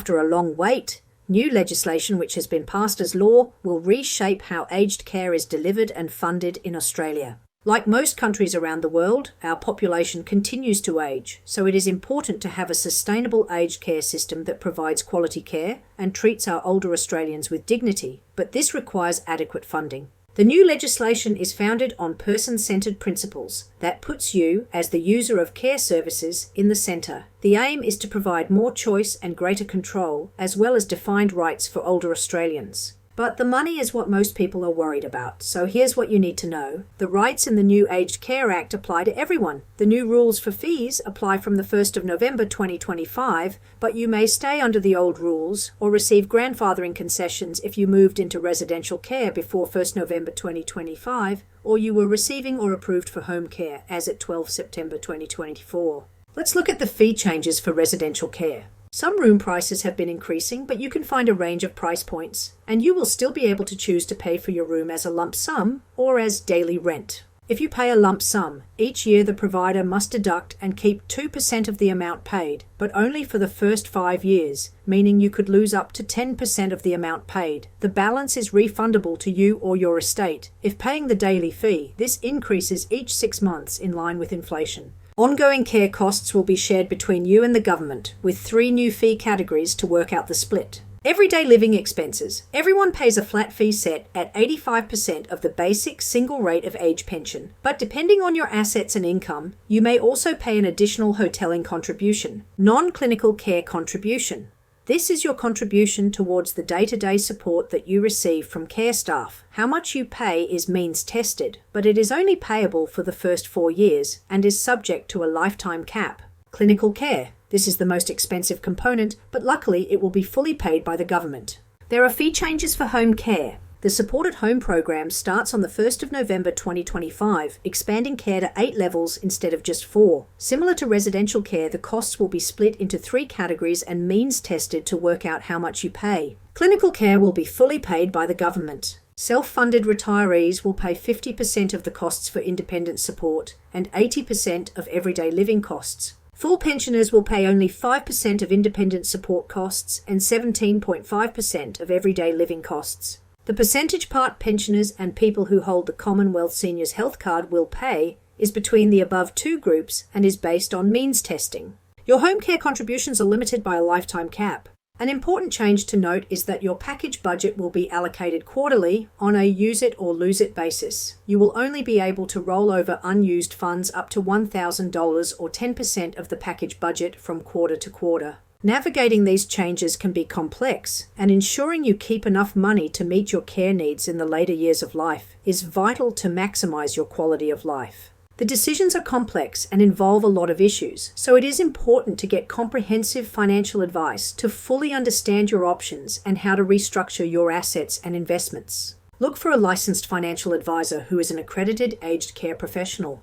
After a long wait, new legislation which has been passed as law will reshape how aged care is delivered and funded in Australia. Like most countries around the world, our population continues to age, so it is important to have a sustainable aged care system that provides quality care and treats our older Australians with dignity, but this requires adequate funding. The new legislation is founded on person-centred principles that puts you, as the user of care services, in the centre. The aim is to provide more choice and greater control, as well as defined rights for older Australians. But the money is what most people are worried about, so here's what you need to know. The rights in the new Aged Care Act apply to everyone. The new rules for fees apply from the 1st of November 2025, but you may stay under the old rules or receive grandfathering concessions if you moved into residential care before 1st November 2025, or you were receiving or approved for home care as at 12 September 2024. Let's look at the fee changes for residential care. Some room prices have been increasing, but you can find a range of price points, and you will still be able to choose to pay for your room as a lump sum or as daily rent. If you pay a lump sum, each year the provider must deduct and keep 2% of the amount paid, but only for the first 5 years, meaning you could lose up to 10% of the amount paid. The balance is refundable to you or your estate. If paying the daily fee, this increases each 6 months in line with inflation. Ongoing care costs will be shared between you and the government, with 3 new fee categories to work out the split. Everyday living expenses. Everyone pays a flat fee set at 85% of the basic single rate of age pension, but depending on your assets and income, you may also pay an additional hotelling contribution, non-clinical care contribution. This is your contribution towards the day-to-day support that you receive from care staff. How much you pay is means tested, but it is only payable for the first 4 years and is subject to a lifetime cap. Clinical care. This is the most expensive component, but luckily it will be fully paid by the government. There are fee changes for home care. The Supported Home program starts on the 1st of November 2025, expanding care to 8 levels instead of just 4. Similar to residential care, the costs will be split into 3 categories and means tested to work out how much you pay. Clinical care will be fully paid by the government. Self-funded retirees will pay 50% of the costs for independent support and 80% of everyday living costs. Full pensioners will pay only 5% of independent support costs and 17.5% of everyday living costs. The percentage part pensioners and people who hold the Commonwealth Seniors Health Card will pay is between the above 2 groups and is based on means testing. Your home care contributions are limited by a lifetime cap. An important change to note is that your package budget will be allocated quarterly on a use it or lose it basis. You will only be able to roll over unused funds up to $1,000 or 10% of the package budget from quarter to quarter. Navigating these changes can be complex, and ensuring you keep enough money to meet your care needs in the later years of life is vital to maximize your quality of life. The decisions are complex and involve a lot of issues, so it is important to get comprehensive financial advice to fully understand your options and how to restructure your assets and investments. Look for a licensed financial advisor who is an accredited aged care professional.